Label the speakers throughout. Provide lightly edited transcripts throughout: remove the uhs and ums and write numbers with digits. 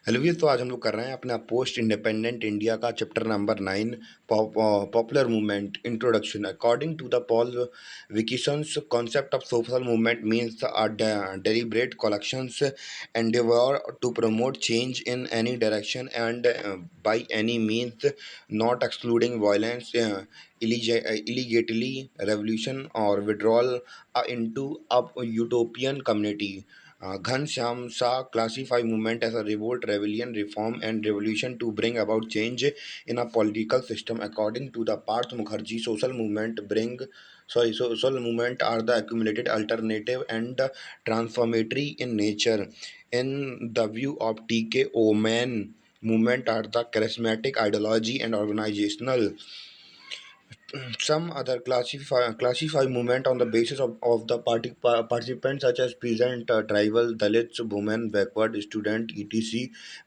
Speaker 1: Hello भी तो आज हम लोग कर रहे हैं अपना पोस्ट इंडिपेंडेंट इंडिया का chapter number 9 popular movement introduction according to the Paul Wilkinson's concept of social movement means deliberate collections endeavor to promote change in any direction and by any means not excluding violence illegally revolution or withdrawal into a utopian community. Ghanshyam Shah classified movement as a revolt, rebellion, reform, and revolution to bring about change in a political system. According to the Parth Mukherjee, social movement are the accumulated alternative and transformatory in nature. In the view of T.K. Oman, movement are the charismatic ideology and organizational. Some other classify movement on the basis of the participants such as peasant, tribal, Dalits, women, backward, student, etc.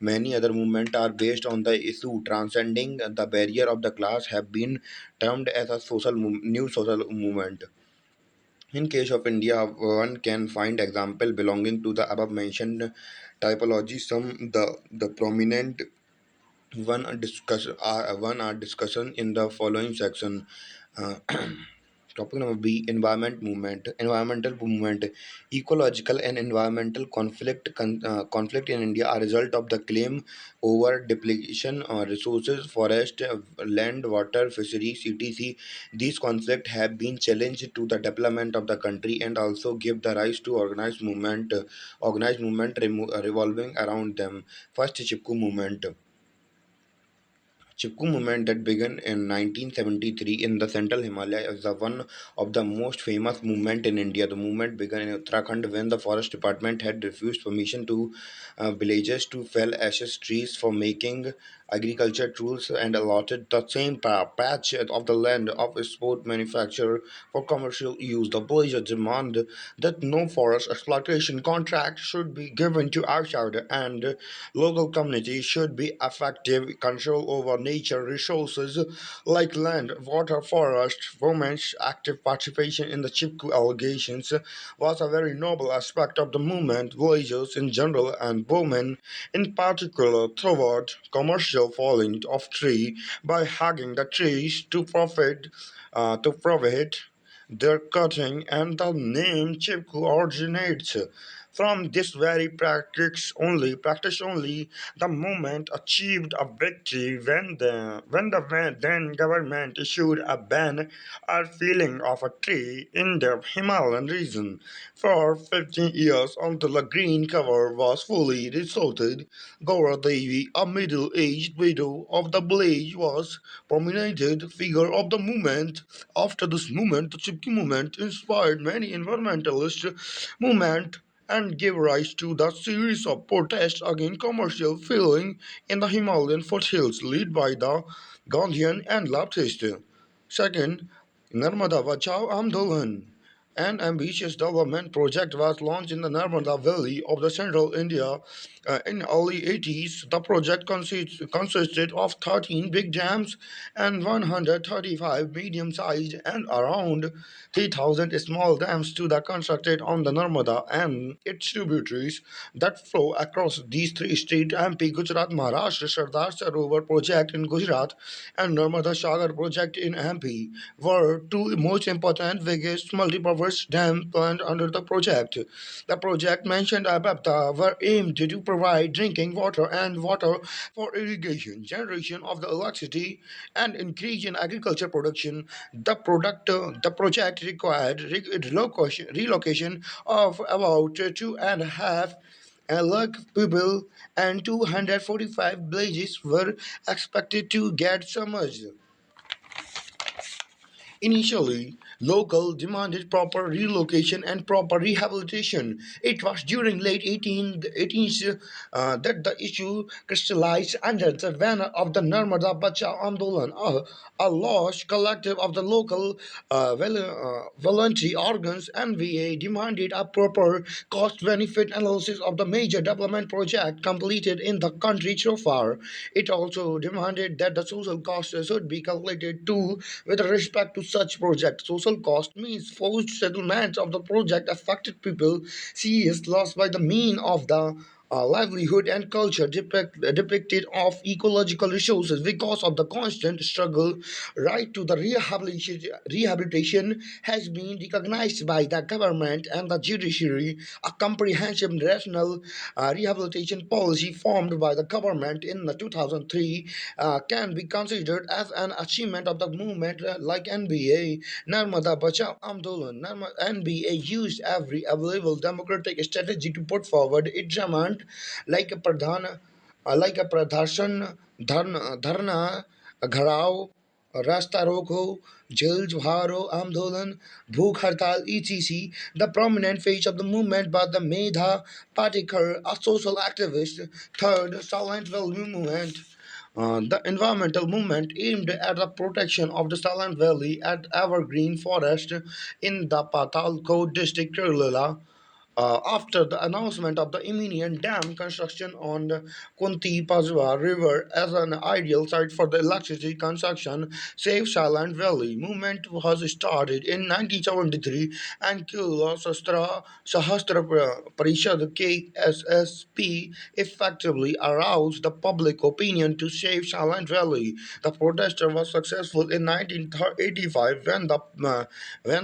Speaker 1: Many other movement are based on the issue transcending the barrier of the class have been termed as a new social movement. In case of India, one can find example belonging to the above mentioned typology. The prominent one are discussion in the following section. Uh, Topic number B: environmental movement, ecological and environmental conflict in India are a result of the claim over depletion of resources, forest, land, water, fisheries, etc. These conflicts have been challenged to the development of the country and also give the rise to organized movement revolving around them. First, Chipko movement. Chipko movement that began in 1973 in the central Himalaya is the one of the most famous movement in India. The movement began in Uttarakhand when the forest department had refused permission to villagers to fell ashes trees for making agriculture tools and allotted the same patch of the land of sport manufacture for commercial use. The villagers demand that no forest exploitation contract should be given to outsider and local communities should be effective control over nature resources like land, water, forest. Women's active participation in the Chipko allegations was a very noble aspect of the movement. Villagers in general and women in particular toward commercial falling of tree by hugging the trees to profit their cutting, and the name Chipko originates from this very practice only. The movement achieved a victory when the then government issued a ban or felling of a tree in the Himalayan region for 15 years until the green cover was fully resorted. Gaura Devi, a middle-aged widow of the village, was prominent figure of the movement. After this movement, the Chipko movement inspired many environmentalist movement and gave rise to the series of protests against commercial filling in the Himalayan foothills led by the Gandhian and leftists. Second, Narmada Bachao Andolan. An ambitious development project was launched in the Narmada Valley of the central India in early 80s. The project consisted of 13 big dams and 135 medium-sized and around 3,000 small dams to be constructed on the Narmada and its tributaries that flow across these three states: MP, Gujarat, Maharashtra. Sardar Sarovar project in Gujarat and Narmada Sagar project in MP were two most important biggest multipurpose dams planned under the project. The project mentioned above were aimed to provide drinking water and water for irrigation, generation of the electricity, and increase in agriculture production. The project required relocation of about 2.5 lakh people, and 245 villages were expected to get submerged. Initially, local demanded proper relocation and proper rehabilitation. It was during late 18th that the issue crystallized under the banner of the Narmada Bacha Andolan, a large collective of the local voluntary organs. NVA demanded a proper cost-benefit analysis of the major development project completed in the country so far. It also demanded that the social costs should be calculated too with respect to such project. Social cost means forced settlements of the project affected people, serious loss by the mean of the livelihood and culture depicted of ecological resources because of the constant struggle right to the rehabilitation has been recognized by the government and the judiciary. A comprehensive national rehabilitation policy formed by the government in the 2003 can be considered as an achievement of the movement like NBA, Narmada Bachao Andolan. NBA used every available democratic strategy to put forward its demand like a Pradarshan, Dharna, Gharao, रास्ता रोको jail जोहारो आंदोलन भूख हड़ताल etc. The prominent face of the movement by the Medha Patikar, a social activist. Third, Silent Valley movement. The environmental movement aimed at the protection of the Silent Valley at Evergreen Forest in the Patalkot district, Kerala. After the announcement of the imminent dam construction on the Kunti Pazwa River as an ideal site for the electricity construction, Save Silent Valley movement was started in 1973 and Kula Sahastra Parishad KSSP effectively aroused the public opinion to save Silent Valley. The protester was successful in 1985 when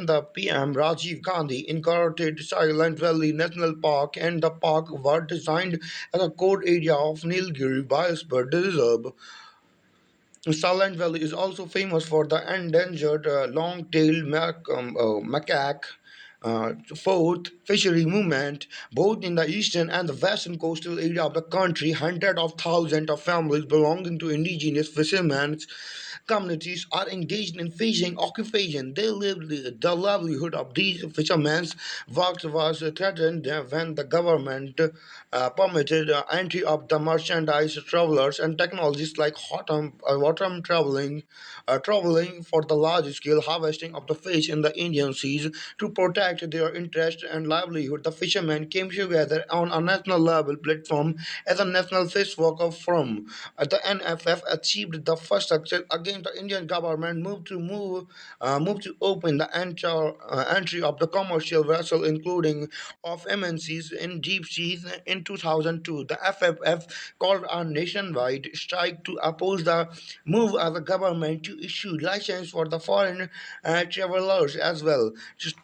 Speaker 1: the PM Rajiv Gandhi incorporated Silent Valley National Park, and the park was designed as a core area of Nilgiri Biosphere Reserve. Silent Valley is also famous for the endangered long-tailed macaque. Fourth, fishery movement, both in the eastern and the western coastal area of the country, hundreds of thousands of families belonging to indigenous fishermen communities are engaged in fishing occupation. The livelihood of these fishermen was threatened when the government permitted entry of the merchandise travelers and technologies like bottom traveling for the large-scale harvesting of the fish in the Indian seas to protect their interest and livelihood. The fishermen came together on a national level platform as a national fish worker forum. The NFF achieved the first success against the Indian government moved to open the entry of the commercial vessel, including of MNCs in deep seas in 2002. The FFF called a nationwide strike to oppose the move of the government to issue license for the foreign travelers as well.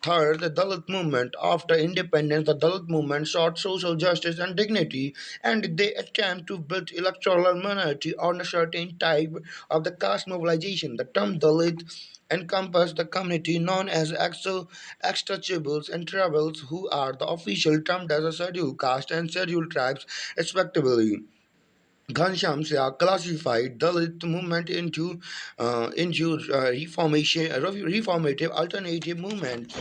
Speaker 1: Third, the Dalit movement. After independence, the Dalit movement sought social justice and dignity, and they attempt to build electoral minority on a certain type of the caste mobilization. The term Dalit encompass the community known as extouchables and tribals, who are the official termed as a scheduled caste and scheduled tribes respectively. Ghanshyam Sia classified Dalit movement into reformative alternative movement.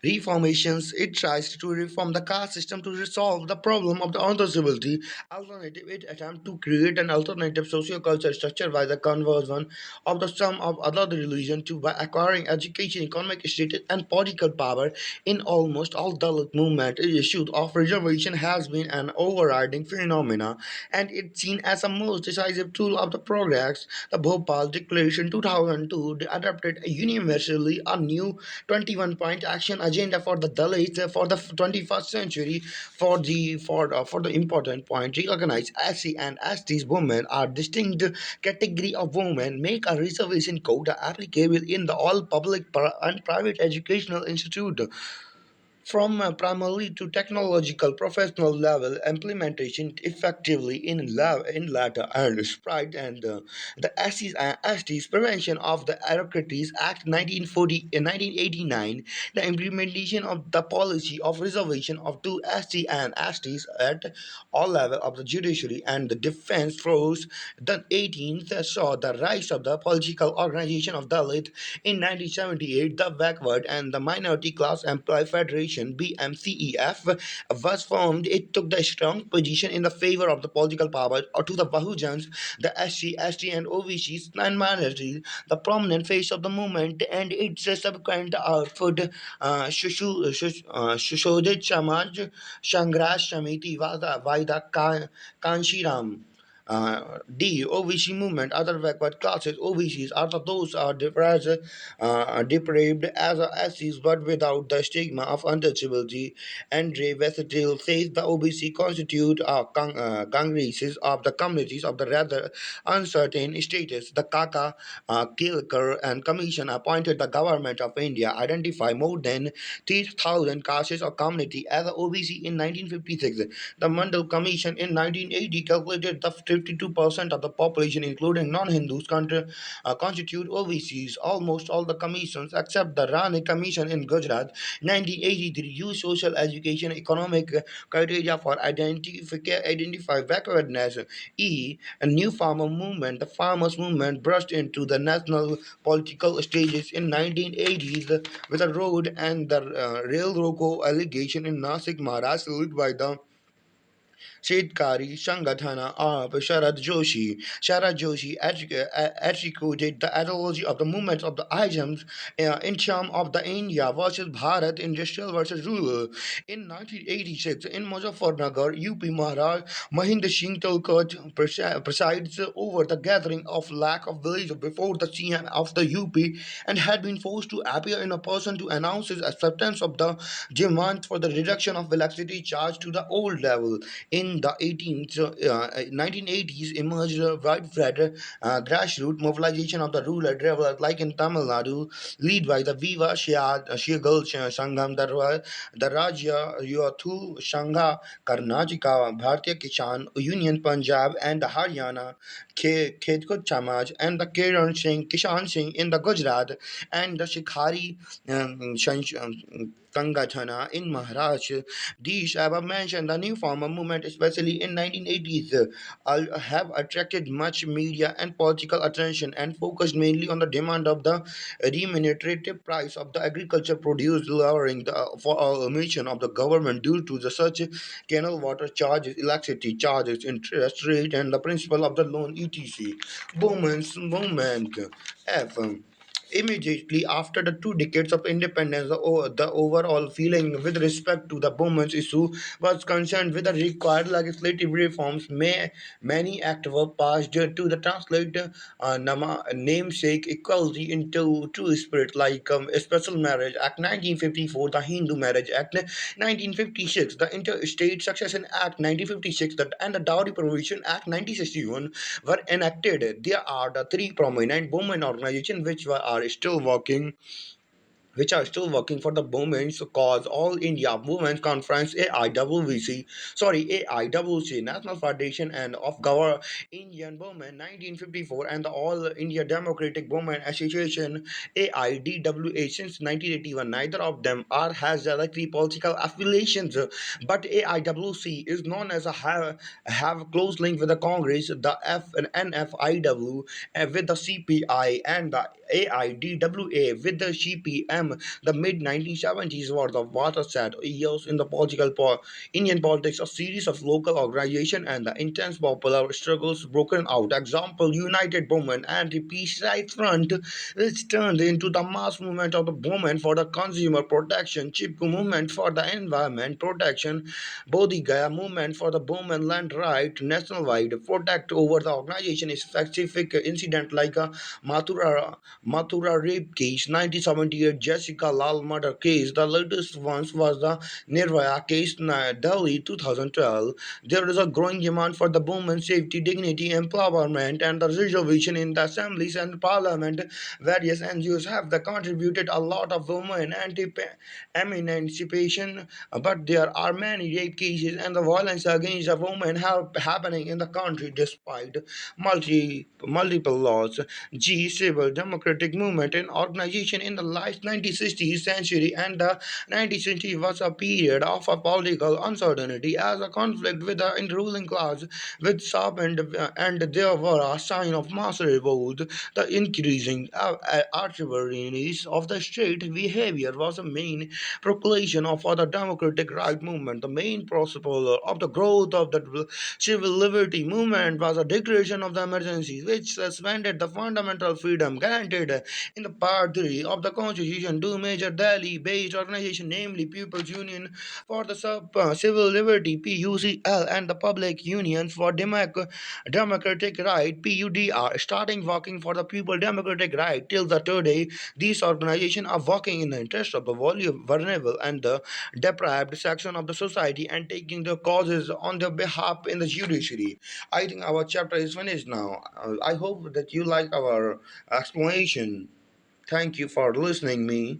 Speaker 1: Reformations, it tries to reform the caste system to resolve the problem of the untouchability. Alternative, it attempts to create an alternative socio-cultural structure by the conversion of the sum of other religion to by acquiring education, economic status, and political power. In almost all Dalit movement, the issue of reservation has been an overriding phenomena, and it's seen as a most decisive tool of the progress. The Bhopal Declaration 2002 adopted universally a new 21-point action agenda for the Dalits for the 21st century. For the important point, recognize SC and STs women are distinct category of women, make a reservation quota applicable in the all public and private educational institute from primarily to technological professional level implementation effectively in latter and sprite and the SEs and STs prevention of the Aristocracies Act 1989, the implementation of the policy of reservation of two ST and STs at all level of the judiciary and the defense force. The 18th saw the rise of the political organization of Dalit in 1978. The backward and the minority class employee federation BMCEF was formed. It took the strong position in the favor of the political power or to the Bahujans, the SC, ST, and OBCs and minorities. The prominent face of the movement and its subsequent output, Shushojit Samaj Sangras Samiti Vaida Kanshiram. D. OVC movement, other backward classes. OVCs are those are depraved as SCs but without the stigma of untouchability. Andre Versatile says the OBC constitute congresses of the communities of the rather uncertain status. The Kaka, Kilker, and Commission appointed the government of India identify more than 3,000 castes or community as a OBC in 1956. The Mandal Commission in 1980 calculated that 52% of the population, including non-Hindus, constitute OBCs. Almost all the commissions, except the Rani Commission in Gujarat, 1983, use social education economic criteria for identify backwardness. A new farmer movement, the farmers movement, burst into the national political stages in 1980s with a road and the rail roko allegation in Nasik, Maharashtra, led by the Shetkari Sangathana of Sharad Joshi. Sharad Joshi executed the ideology of the movement of the items in terms of the India versus Bharat, industrial versus rural. In 1986, in Muzaffarnagar, UP Maharaj, Mahinder Singh Tolkar presides over the gathering of lakh of villagers before the CM of the UP and had been forced to appear in a person to announce his acceptance of the demand for the reduction of electricity charge to the old level. In the 1980s, emerged a widespread grassroots mobilization of the rural travelers, like in Tamil Nadu, led by the Viva Shigal Sangam, the Rajya Yothu Sangha, Karnataka, Bharatiya Kisan Union, Punjab, and the Haryana, Khedkut Chamaj, and the Kishan Singh in the Gujarat, and the Shikhari Sangatana in Maharashtra. These above mentioned the new farmer movement, especially in 1980s, have attracted much media and political attention and focused mainly on the demand of the remunerative price of the agriculture produce, lowering the for emission of the government due to the such canal water charges, electricity charges, interest rate, and the principle of the loan etc. Women's movement. F. Immediately after the 2 decades of independence, the overall feeling with respect to the women's issue was concerned with the required legislative reforms. Many acts were passed to the translate namesake equality into true spirit, like Special Marriage Act 1954, the Hindu Marriage Act 1956, the Interstate Succession Act 1956, and the Dowry Provision Act 1961 were enacted. There are the three prominent women organizations which are still working for the women's cause. All India Women's Conference AIWC, AIWC, National Federation and of Indian Women 1954, and the All India Democratic Women Association AIDWA since 1981. Neither of them has directly political affiliations, but AIWC is known as have close link with the Congress, the F and NFIW with the CPI, and the AIDWA with the CPM. The mid 1970s were the watershed years in the Indian politics. A series of local organizations and the intense popular struggles broken out. Example: United Women and the Peace Rights Front, which turned into the mass movement of the women for the consumer protection, Chipko movement for the environment protection, Bodhi Gaya movement for the women land right, nationwide protect over the organization is specific incident like a Mathura rape case, 1978 Jessica Lal murder case. The latest ones was the Nirvaya case, Delhi 2012. There is a growing demand for the women's safety, dignity, empowerment, and the reservation in the assemblies and parliament. Various NGOs have contributed a lot of women emancipation, but there are many rape cases and the violence against the women have happening in the country despite multiple laws. G. Civil democratic movement and organization in the late 1960s century and the 19th century was a period of a political uncertainty as a conflict with the ruling class with sharpened and there were a sign of mass revolt. The increasing arbitrariness of the state behavior was a main proclamation of the democratic right movement. The main principle of the growth of the civil liberty movement was a declaration of the emergency, which suspended the fundamental freedom granted in the Part 3 of the Constitution organization, two major Delhi-based organizations, namely People's Union for the Civil Liberty (PUCL) and the Public Union for Democratic Right (PUDR), starting working for the People Democratic Right till the today. These organizations are working in the interest of the vulnerable and the deprived section of the society and taking the causes on their behalf in the judiciary. I think our chapter is finished now. I hope that you like our explanation. Thank you for listening me.